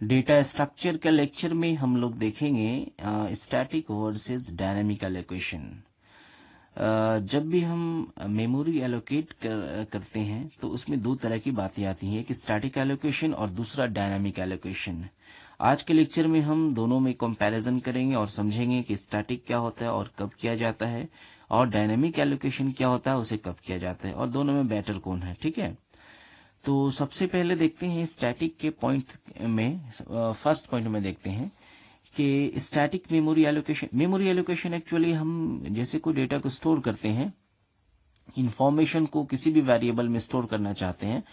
Data structure के lecture में हम लोग देखेंगे स्टैटिक वर्सेस डायनामिक एलोकेशन। जब भी हम मेमोरी एलोकेट करते हैं तो उसमें दो तरह की बातें आती हैं, कि स्टैटिक एलोकेशन और दूसरा डायनामिक एलोकेशन। आज के लेक्चर में हम दोनों में कंपैरिजन करेंगे और समझेंगे कि स्टैटिक क्या होता है और कब किया जाता है, और डायनामिक एलोकेशन क्या होता है, उसे कब किया जाता है, और दोनों में बेटर कौन है। ठीक है, तो सबसे पहले देखते हैं स्टैटिक के पॉइंट में। फर्स्ट पॉइंट में देखते हैं कि स्टैटिक मेमोरी एलोकेशन एक्चुअली हम जैसे कोई डेटा को स्टोर करते हैं, इंफॉर्मेशन को किसी भी वेरिएबल में स्टोर करना चाहते हैं,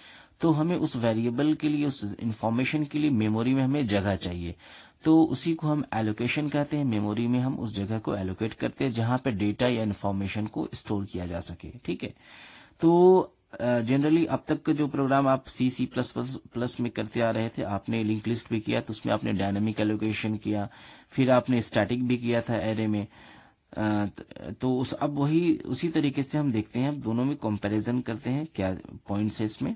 तो हमें उस वेरिएबल के लिए, उस इंफॉर्मेशन के लिए मेमोरी में हमें जगह चाहिए, तो उसी को हम एलोकेशन कहते हैं। मेमोरी में हम उस जगह को एलोकेट करते हैं जहां पे डेटा या इंफॉर्मेशन को स्टोर किया जा सके। ठीक है, तो जनरली अब तक का जो प्रोग्राम आप C++ में करते आ रहे थे, आपने लिंक लिस्ट भी किया, तो उसमें आपने डायनामिक एलोकेशन किया, फिर आपने स्टैटिक भी किया था एरे में। तो अब वही उसी तरीके से हम देखते हैं, दोनों में कंपैरिजन करते हैं क्या पॉइंट्स है इसमें।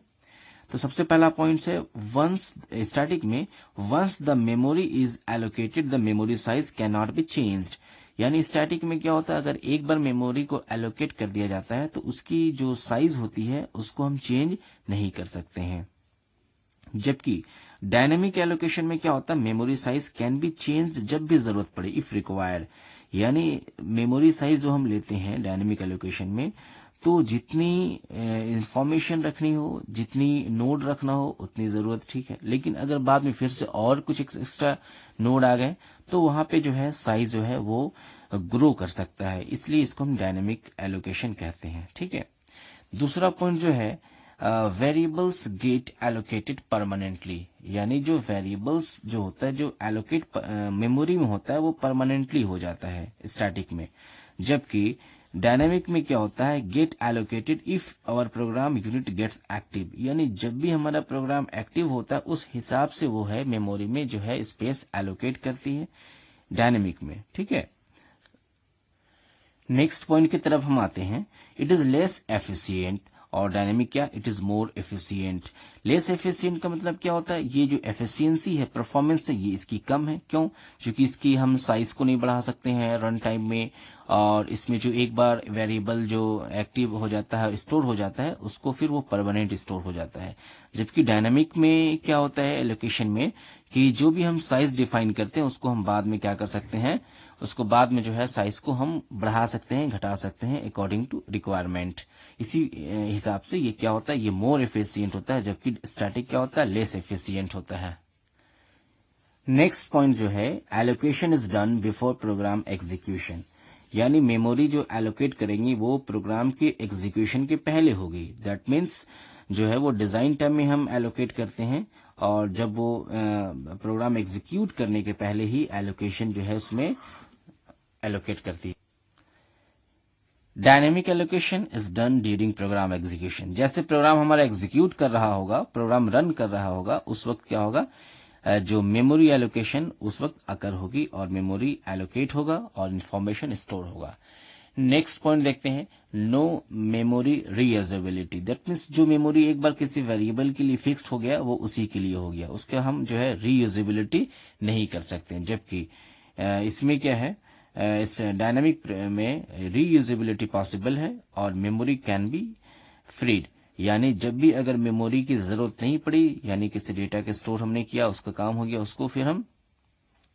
तो सबसे पहला पॉइंट है, वंस स्टैटिक में once the memory is allocated the memory size can not be changed. यानी स्टैटिक में क्या होता है, अगर एक बार मेमोरी को एलोकेट कर दिया जाता है तो उसकी जो साइज होती है उसको हम चेंज नहीं कर सकते हैं। जबकि डायनेमिक एलोकेशन में क्या होता है, memory size can be changed जब भी जरूरत पड़े, इफ रिक्वायर्ड। यानी मेमोरी साइज जो हम लेते हैं डायनेमिक एलोकेशन में, तो जितनी इंफॉर्मेशन रखनी हो, जितनी नोड रखना हो, उतनी जरूरत ठीक है। लेकिन अगर बाद में फिर से और कुछ एक्स्ट्रा नोड आ गए तो वहां पे जो है साइज जो है वो ग्रो कर सकता है, इसलिए इसको हम डायनेमिक एलोकेशन कहते हैं। ठीक है, दूसरा पॉइंट जो है, वेरिएबल्स गेट एलोकेटेड परमानेंटली। यानी जो वेरिएबल्स जो होता है, जो एलोकेट मेमोरी में होता है, वो परमानेंटली हो जाता है स्टैटिक में। जबकि डायनामिक में क्या होता है, get allocated if our program unit gets active. यानी जब भी हमारा प्रोग्राम एक्टिव होता है उस हिसाब से वो है मेमोरी में जो है स्पेस एलोकेट करती है डायनामिक में। ठीक है, नेक्स्ट पॉइंट की तरफ हम आते हैं। इट इज लेस एफिशिएंट, और डायनेमिक क्या, it is more efficient. Less efficient का मतलब क्या होता है, ये जो एफिशिएंसी है, परफॉर्मेंस है, ये इसकी कम है। क्यों? क्योंकि इसकी हम साइज को नहीं बढ़ा सकते हैं रन टाइम में, और इसमें जो एक बार वेरिएबल जो एक्टिव हो जाता है, स्टोर हो जाता है, उसको फिर वो परमानेंट स्टोर हो जाता है। जबकि डायनामिक में क्या होता है एलोकेशन में, कि जो भी हम साइज डिफाइन करते हैं उसको हम बाद में क्या कर सकते हैं, उसको बाद में जो है साइज को हम बढ़ा सकते हैं, घटा सकते हैं अकॉर्डिंग टू रिक्वायरमेंट। इसी हिसाब से ये क्या होता है, ये मोर एफिशिएंट होता है, जबकि स्टैटिक क्या होता है, लेस एफिशिएंट होता है। नेक्स्ट पॉइंट जो है, allocation is done before program execution. यानी मेमोरी जो एलोकेट करेंगी वो प्रोग्राम के एग्जीक्यूशन के पहले होगी। दैट मीन्स जो है वो डिजाइन टाइम में हम एलोकेट करते हैं, और जब वो प्रोग्राम एग्जीक्यूट करने के पहले ही एलोकेशन जो है उसमें एलोकेट करती है। Dynamic allocation is done during program execution. जैसे प्रोग्राम हमारा एग्जीक्यूट कर रहा होगा, प्रोग्राम रन कर रहा होगा, उस वक्त क्या होगा, जो मेमोरी एलोकेशन उस वक्त अकर होगी, और मेमोरी एलोकेट होगा और इंफॉर्मेशन स्टोर होगा। नेक्स्ट पॉइंट देखते हैं, no memory reusability. That means जो मेमोरी एक बार किसी वेरिएबल के लिए फिक्स्ड हो गया वो उसी के लिए हो गया, उसका हम जो है रीयूजेबिलिटी नहीं कर सकते। जबकि इसमें क्या है, इस डायनामिक में रीयूजेबिलिटी पॉसिबल है, और मेमोरी कैन बी फ्रीड। यानी जब भी अगर मेमोरी की जरूरत नहीं पड़ी, यानी किसी डेटा के स्टोर हमने किया, उसका काम हो गया, उसको फिर हम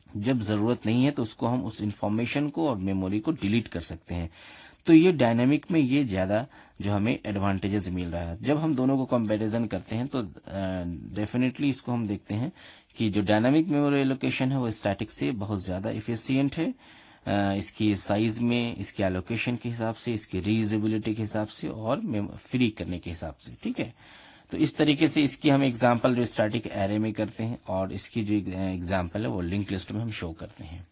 जब जरूरत नहीं है तो उसको हम उस इंफॉर्मेशन को और मेमोरी को डिलीट कर सकते हैं। तो ये डायनामिक में ये ज्यादा जो हमें एडवांटेजेस मिल रहा है। जब हम दोनों को कंपैरिजन करते हैं तो डेफिनेटली इसको हम देखते हैं कि जो डायनामिक मेमोरी एलोकेशन है वो स्टैटिक से बहुत ज्यादा इफिशिएंट है, इसकी साइज में, इसके एलोकेशन के हिसाब से, इसकी रीयूजेबिलिटी के हिसाब से, और फ्री करने के हिसाब से। ठीक है, तो इस तरीके से इसकी हम एग्जांपल जो स्टैटिक एरे में करते हैं, और इसकी जो एग्जांपल है वो लिंक लिस्ट में हम शो करते हैं।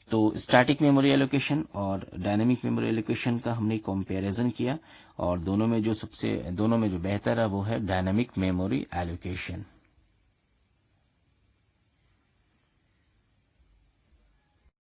तो स्टैटिक मेमोरी एलोकेशन और डायनेमिक मेमोरी एलोकेशन का हमने कंपैरिजन किया, और दोनों में जो बेहतर है वो है डायनेमिक मेमोरी एलोकेशन।